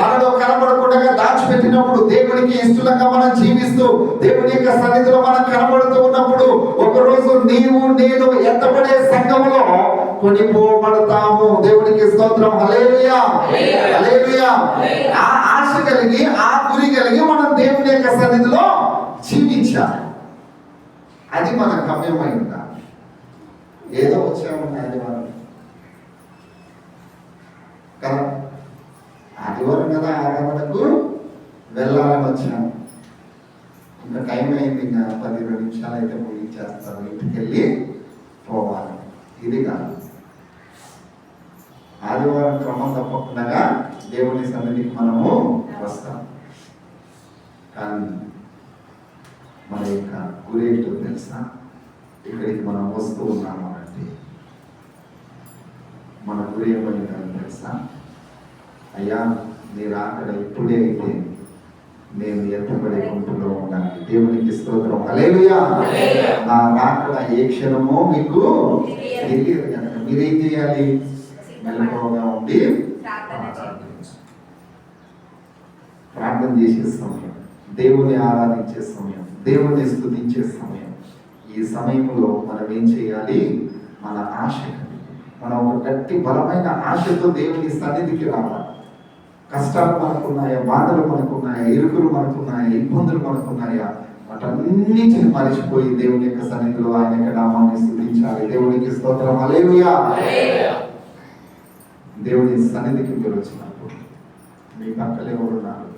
మనలో కనబడకుండా దాచిపెట్టినప్పుడు దేవునికి ఇష్టంగా మనం జీవిస్తూ దేవుని యొక్క సన్నిధిలో మనం కనబడుతూ ఉన్నప్పుడు ఒకరోజు నీవు నేను ఎత్తబడే సంఘములో కొనిపోబడతాము. దేవునికి స్తోత్రం. హల్లెలూయా, హల్లెలూయా. ఆ ఆశ కలిగి, ఆ గురి కలిగి మనం దేవుని యొక్క సన్నిధిలో జీవించాలి. అది మన గమ్యమై ఉండాలి. ఏదో వచ్చామని ఆదివారం కదా, ఆదివారం కదా, ఆరాధనకు వెళ్ళాలని వచ్చాము. ఇంకా టైం అయింది, ఇంకా 10-20 నిమిషాలు అయితే ముగించేస్తాను, ఇంటికి వెళ్ళి పోవాలి. ఇది కాదు. ఆదివారం క్రమం తప్పకుండా దేవుని సన్నిధికి మనము వస్తాం. కానీ మన యొక్క గురేంటో తెలుసా? ఇక్కడికి మనం వస్తూ ఉన్నాము అంటే మన గురి ఏమైందని తెలుసా? అయ్యా మీరు అక్కడ ఇప్పుడే అయితే నేను ఎత్తబడే గుంపులో ఉండాలి. దేవునికి స్తోత్రం. హల్లెలూయా. నా రాకడ ఏ క్షణమో మీకు తెలియదు కనుక మీరేం చేయాలి? మెలకువగా ఉండి ప్రార్థన చేసే సమయం, దేవుని ఆరాధించే సమయం, దేవుని స్తుతించే సమయం. ఈ సమయంలో మనం ఏం చేయాలి? మన ఆశ, మనం ఒక గట్టి బలమైన ఆశతో దేవుని సన్నిధికి రావాలి. కష్టాలు మనకున్నాయా, బాధలు మనకున్నాయా, ఇరుకులు మనకున్నాయా, ఇబ్బందులు మనకున్నాయా, వాటన్నిటిని మరిచిపోయి దేవుని యొక్క సన్నిధిలో ఆయన యొక్క నామాన్ని స్తుతించాలి. దేవునికి స్తోత్రం. హల్లెలూయా. దేవుని సన్నిధికి మీరు వచ్చినప్పుడు మీ పక్కన ఎవరున్నారు?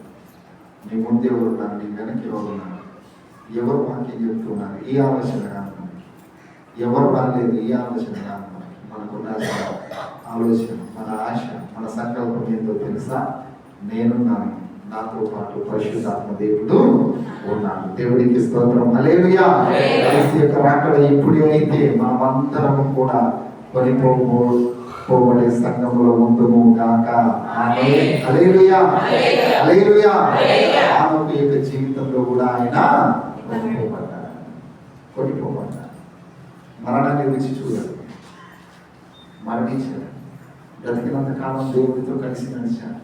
మీ ముందు ఎవరున్నారు? మీ వెనక ఎవరున్నారు? ఎవరు వాక్యం చెప్తున్నారు? ఈ ఆలోచన కాదు మనకి. ఎవరు రాలేదు? ఈ ఆలోచన కాదు మనకి. మనకున్న ఆలోచన, మన ఆశ, మన సంకల్పం ఏంటో తెలుసా? నేనున్నాను, నాతో పాటు పరిశుద్ధాత్మ దేవుడు ఉన్నాడు. దేవుడికి స్తోత్రం. హల్లెలూయా. యేసు యొక్క రాకడ ఎప్పుడు అయితే మనమందరం కూడా కొనిపోబడే సంఘంలో ఉండుము గాక. ఆమేన్. హల్లెలూయా, హల్లెలూయా. ఆనోకు యొక్క జీవితంలో కూడా ఆయన కొనిపోబడ్డాడు. మరణాన్ని రుచి చూడాలి, మరణించాడు. బ్రతికినంత కాలం దేవుడితో కలిసి నడిచాడు,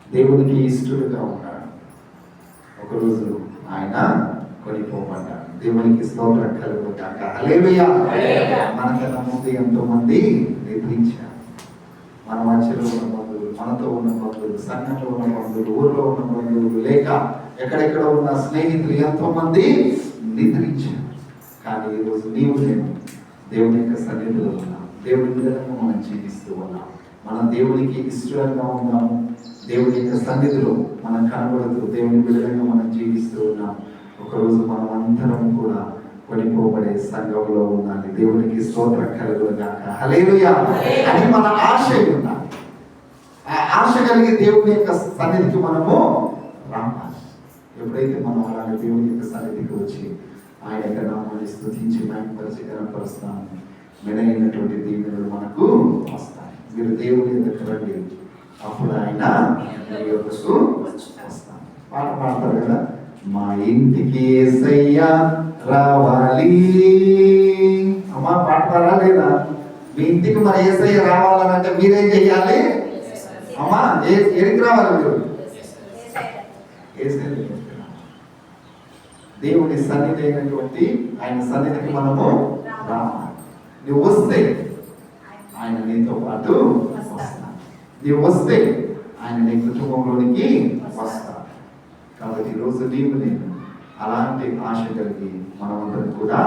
దేవుడికి ఇష్టడుగా ఉన్నాడు. ఒకరోజు ఆయన కొనిపోబడ్డాడు. దేవునికి స్తోత్రం కలుగును గాక. హల్లెలూయా. మనకన్నా ముందు ఎంతో మంది నిద్రించారు. మన మధ్యలో ఉన్న బంధువులు, మనతో ఉన్న బంధువులు, సంఘంలో ఉన్న బంధువులు, ఊర్లో ఉన్న బంధువులు, లేక ఎక్కడెక్కడ ఉన్న స్నేహితులు ఎంతో మంది నిద్రించారు. కానీ ఈరోజు నీవు నేను దేవుని యొక్క సన్నిధిలో ఉన్నాం. దేవుని బిడ్డలుగా మనం జీవిస్తూ ఉన్నాం. మనం దేవునికి ఇష్టంగా ఉన్నాము. దేవుని యొక్క సన్నిధిలో మనం కనబడుతూ దేవుని బిడ్డలుగా మనం జీవిస్తూ ఉన్నాం. ఒకరోజు మనం అందరం కూడా కొనిపోబడే సంఘంలో ఉండాలి. దేవునికి స్తోత్రం కలుగును గాక. హల్లెలూయా. అని మన ఆశ ఉండాలి. ఆ ఆశ కలిగి దేవుని యొక్క సన్నిధికి మనము రావాలి. ఎప్పుడైతే మనం అలాగే దేవుని యొక్క సన్నిధికి వచ్చి ఆయన యొక్క నామాన్ని స్తుతించి మహిమపరిచి కనపరుస్తాము, మెనైనటువంటి దీవెనలు మనకు వస్తాయి. మీరు దేవుని దగ్గర రండి, అప్పుడు ఆయన మీ యొక్కకు వస్తాం. పాట పాడతారు కదా, మా ఇంటికి యేసయ్య రావాలి. అమ్మా పాట పాడాలా లేదా? మీ ఇంటికి మరి యేసయ్య రావాలనంటే మీరేం చెయ్యాలి? అమ్మా ఏడికి రావాలి మీరు? యేసయ్య దగ్గరికి రావాలి. దేవుని సన్నిధి అయినటువంటి ఆయన సన్నిధికి మనము రావాలి. నువ్వు వస్తే ఆయన నీతో పాటు వస్తాడు. నీవు వస్తే ఆయన నీ కుటుంబంలోనికి వస్తాడు. కాబట్టి ఈరోజు నీవు నేను అలాంటి ఆశ కలిగి మనమందరం కూడా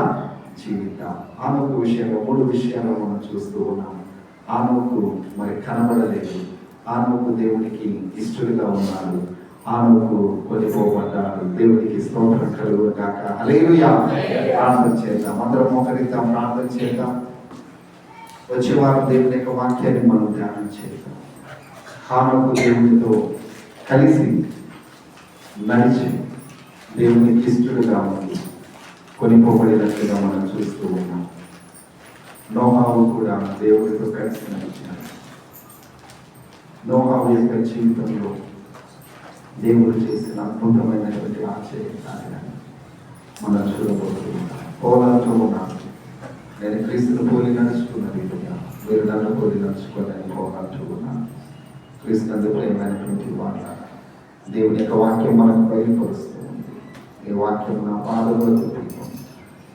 జీవిద్దాం. ఆనోకు విషయంలో 3 విషయాలు మనం చూస్తూ ఉన్నాం. ఆనోకు మరి కనబడలేదు. ఆనోకు దేవునికి ఇష్టడుగా ఉన్నాడు. ఆనోకు కొనిపోబడ్డాడు. దేవునికి స్తోత్రం కలుగును గాక. హల్లెలూయా. ప్రార్థన చేద్దాం. అందరం మోకరిద్దాం, ప్రార్థన చేద్దాం. వచ్చే వారం దేవుని యొక్క వాక్యాన్ని మనం ధ్యానం చేద్దాం. ఆనోకు దేవునితో కలిసి నడిచి దేవునికి ఇష్టడుగా ఉంది కొనిపోబడినట్లుగా మనం చూస్తూ ఉన్నాం. నోహావు కూడా దేవుడితో కలిసి నడిచాడు. నోహావు యొక్క జీవితంలో దేవుడు చేసిన అద్భుతమైనటువంటి ఆశ్చర్యకార్యాన్ని మనం చూడబోతున్నాం. పోలాడుతూ ఉన్నాం. నేను క్రీస్తుని పోలి నడుచుకున్న రీతిగా మీరు నన్ను పోలి నడుచుకోవాలని పోలాడుతూ ఉన్నాను. క్రీస్తునందు ప్రేమైనటువంటి వాళ్ళ దేవుని యొక్క వాక్యం మనకు బయలుపరుస్తూ ఉంది. ఈ వాక్యం నా పాదములకు దీపం,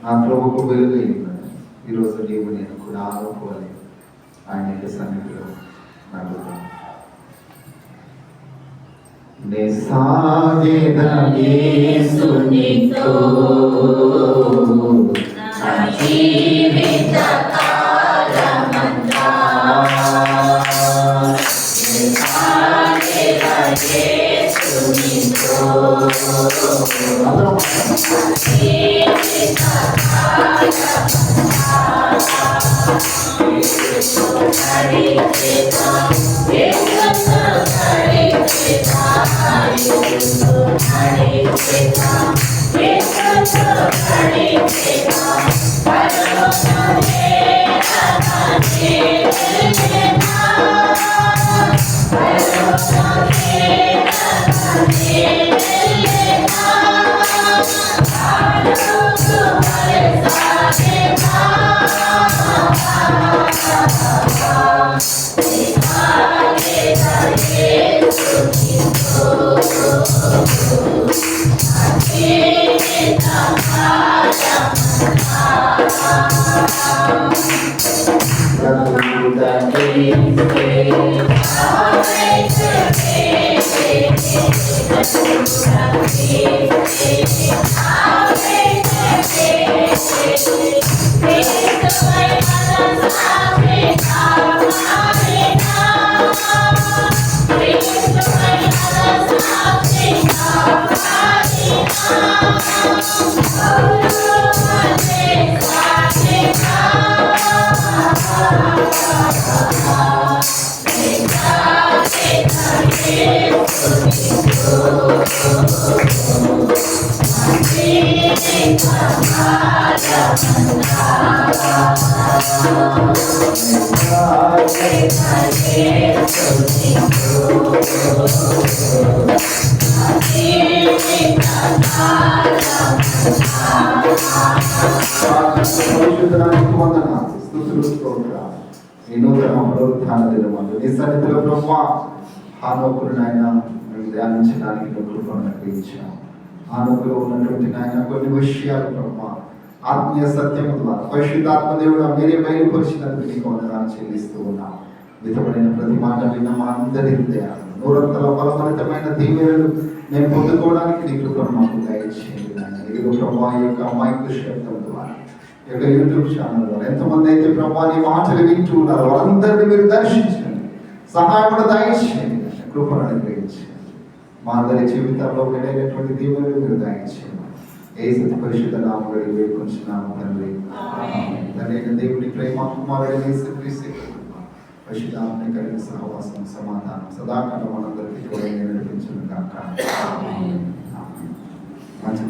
నా ప్రభువుకు వెలుగై ఉన్నది. ఈరోజు నీవు నేను కూడా ఆనుకోవాలి ఆయన యొక్క సన్నిధిలో నడుగుతాను. నే సాగేదని యేసునితో నా జీవిత కాలమంతా నే సాగేదని యేసునితో జీవిత పరిశుద్ధానికి వందనాలు, స్తుతులు, స్తోత్రాలు. ఈ నూతన పునరుత్థాన దినమందు నీ సన్నిధిలో ప్రభువా హానోకును నాయన మేము ధ్యానించడానికి నువ్వు కృపను అనుగ్రహించావు. హానోకులో ఉన్నటువంటి నాయన కొన్ని విషయాలు ప్రభువా ఆత్మీయ సత్యము ద్వారా పరిశుద్ధాత్మ దేవుడు మీరే బయలుపరిచినందుకు నీకు వందనాలు చెల్లిస్తూ ఉన్నాం. విధమైన ప్రతి మాట విన్న మా అందరి హృదయాలు నూరంతల బలవంతమైన దీవెనలు మేము పొందుకోవడానికి నీ కృపను మాకు దయచేయండి. ఇదిగో ప్రభా ఈ యొక్క మైక్ శబ్దం ద్వారా ఈ యొక్క యూట్యూబ్ ఛానల్ ద్వారా ఎంతమంది అయితే ప్రభా నీ మాటలు వింటూ ఉన్నారు వాళ్ళందరినీ మీరు దర్శించండి, సహాయం దయచేయండి, కృపను అనుగ్రహించండి. మా అందరి జీవితంలో విడైనటువంటి దీవెనలు మీరు దయచేయండి. యేసు పరిశుద్ధ నామములో వేడుకొంచున్నాము తండ్రి. తండ్రి దేవుని ప్రేమ కుమారుడైన యేసుక్రీస్తు పరిశుద్ధాత్మ కలిగిన సహవాసం సమాధానం సదాకాలం మనందరికీ కూడా నడిపించును గాక.